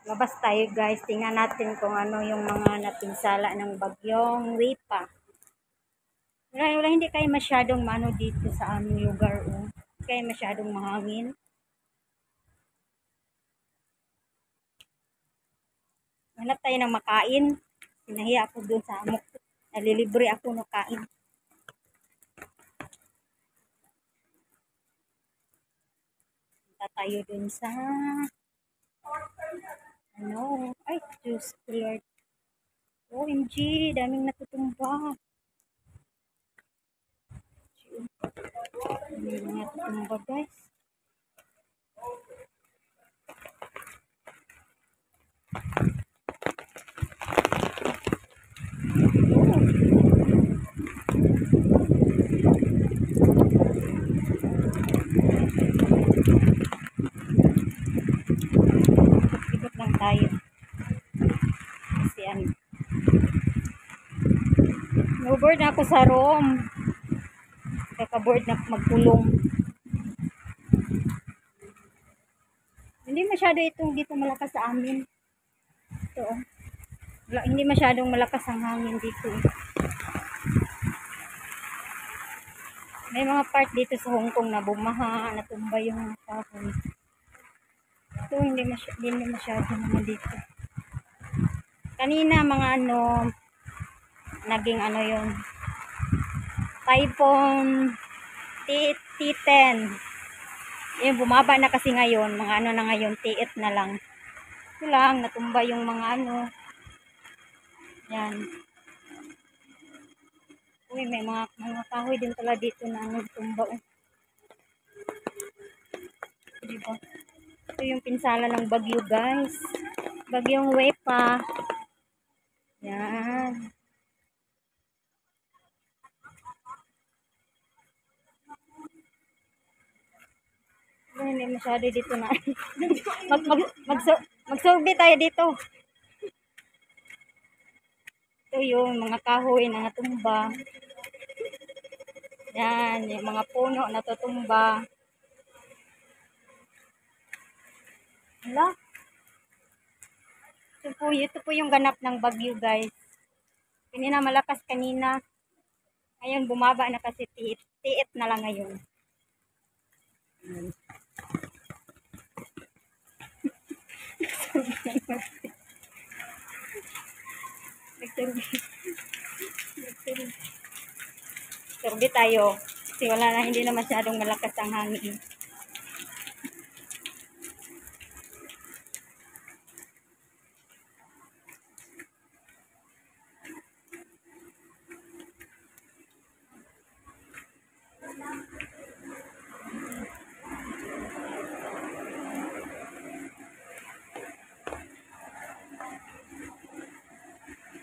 Labas tayo guys, tingnan natin kung ano yung mga napinsala ng bagyong Wipa. Wala, hindi kayo masyadong mano dito sa aming lugar. Oh. Hindi kayo masyadong mahangin. Hanap tayo ng makain. Sinahiya ako dun sa amok. Nalilibre ako ng kain. Punta tayo dun sa ay, Diyos ko Lord. OMG, daming natutumba. Daming natutumba guys. Ikot lang tayo. Kasi ano. No-board na ako sa room. Kaka-board na magpulong. Hindi masyado itong dito malakas sa amin. Ito oh. Wala, hindi masyadong malakas ang hangin dito. May mga part dito sa Hong Kong na bumaha, natumba yung mga kahoy. Ito hindi masyado naman dito. Kanina mga naging yun. Typhoon T10. Yung bumaba na kasi ngayon, mga na ngayon, T8 na lang. Ito lang, natumba yung mga yan. Uy, may mga kahoy din pala dito na tumba. Diba? Ito yung pinsala ng bagyo guys. Bagyong Wipa. Yan. Hindi masyado dito na. Magsurvey tayo dito. Ito yung mga kahoy na natumba. Yan, yung mga puno na tutumba. Hala. Ito po yung ganap ng bagyo guys. Kanina malakas kanina. Ngayon bumaba na kasi T8 na lang ngayon. Survey tayo. Kasi hindi na masyadong malakas ang hangin.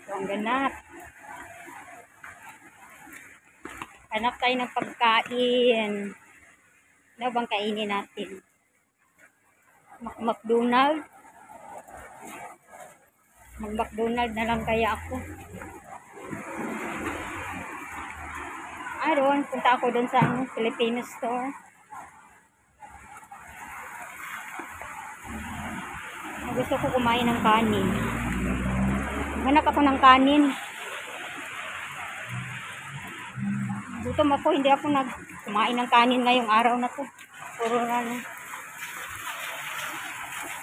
Ito ang ganap. Hanap tayo ng pagkain. Ano bang kainin natin? McDonald? Mag-McDonald na lang kaya ako. Punta ako doon sa Filipino store. Gusto ko kumain ng kanin. Hanap ako ng kanin. Gutom ako, hindi ako kumain ng kanin ngayong araw na to. Puro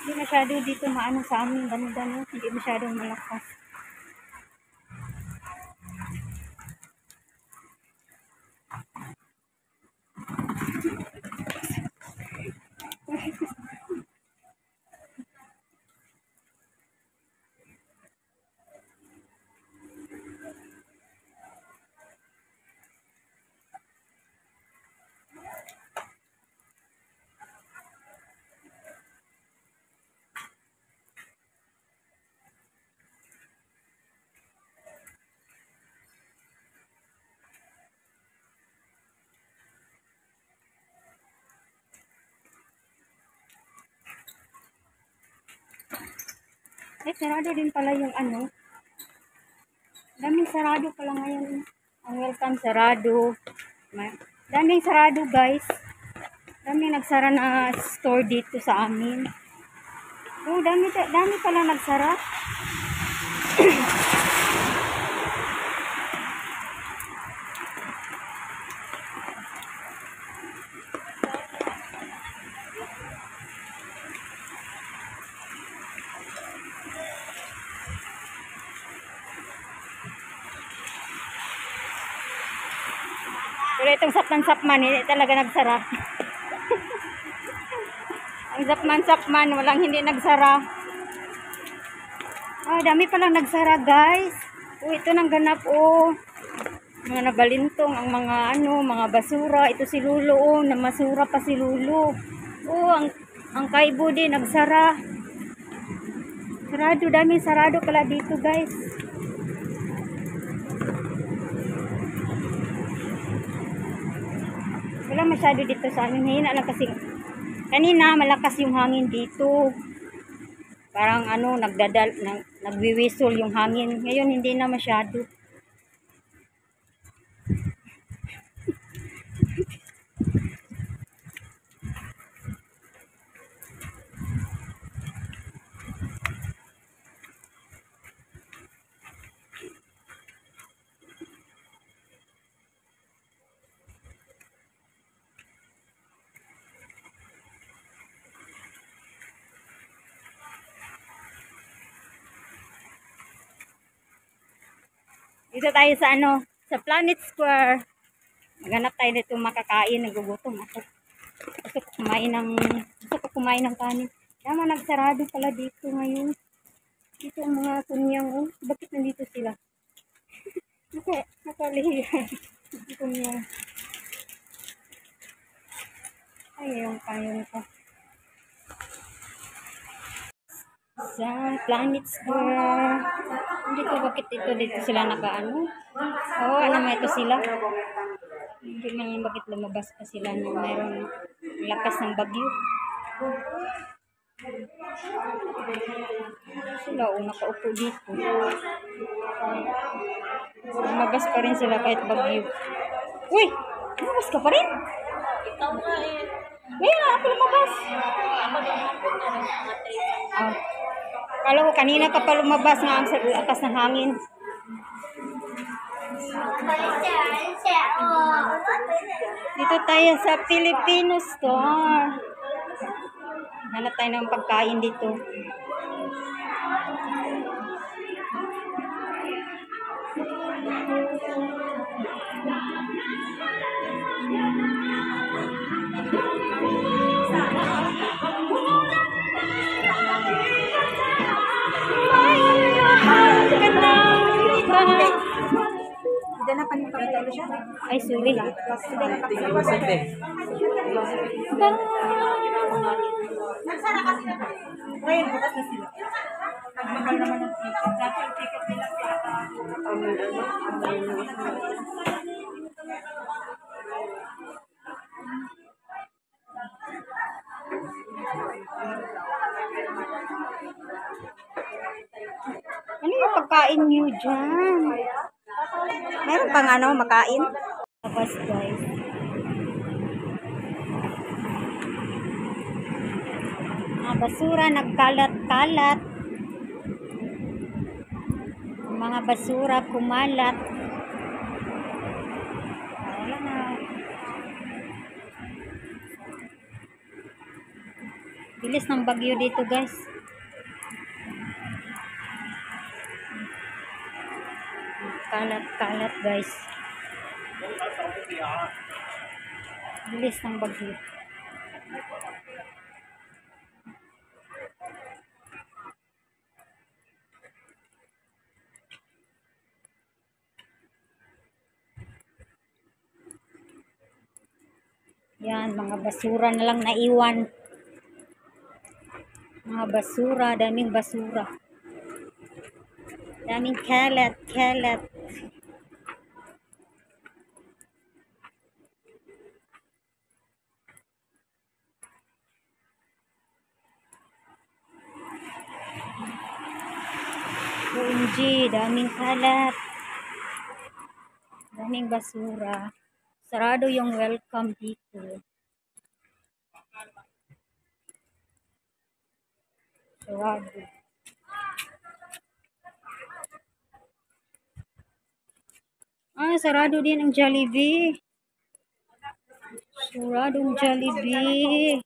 hindi masyado dito sa amin, banda hindi masyadong malakas. Sarado din pala yung daming sarado pala ngayon. Ang welcome sarado. Daming sarado guys. Daming nagsara na store dito sa amin. Oh, dami pala nagsara. Pero itong sapman-sapman, hindi talaga nagsara. Ang sapman-sapman, walang hindi nagsara. Ah, dami palang nagsara, guys. Oh, ito nang ganap, oh. Mga nabalintong, ang mga mga basura. Ito si Lulo, oh. Namasura pa si Lulo. Oh, ang kaibo din, nagsara. Sarado, dami sarado pala dito, guys. Wala masyado dito sa amin. Hina lang kasi. Kanina, malakas yung hangin dito. Parang nagwiwisol yung hangin. Ngayon, hindi na masyado. Dito tayo sa sa Planet Square. Maghanap tayo dito makakain, nagugutom ako. Gusto ko kumain ng kanin. Tama, nagsarado pala dito ngayon. Dito ang mga kunyang, oh. Bakit nandito sila? Nakalihiyan. Kunyang. Ay, yung kanin ko. Sa Planet Square. Dito, bakit dito sila nakaano? Oo, may ito sila. Hindi man bakit lumabas pa sila nung mayroong lakas ng bagyo. Sila, nakaupo dito. Lumabas pa rin sila kahit bagyo. Uy! Lumabas ka pa rin? Ikaw nga eh. Ngayon ako lumabas. Oh. Kala ko kanina ka pa lumabas nga ang lakas ng hangin. Dito tayo sa Filipino store. Hanap tayo ng pagkain dito. Ay, sorry. Nagsara kasi na. Ngayon, bukas na sila. Nagmahal naman ng ticket. Dati yung ticket nila Ano yung pagkain nyo dyan? Meron pang makain? Tapos, guys. Basura nagkalat-kalat. Mga basura kumalat. Wala na. Bilis ng bagyo dito, guys. Kalat-kalat, guys. Bilis ng bagyo. Yan, mga basura na lang naiwan. Mga basura, daming basura. Daming kalat. OMG, daming kalat. Daming basura. Sarado yung welcome dito. Sarado. Sarado din ang Jollibee. Saradong Jollibee.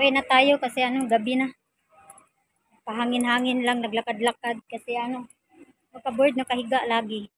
Uwi na tayo kasi gabi na. Pahangin-hangin lang, naglakad-lakad kasi nakaboard, nakahiga lagi.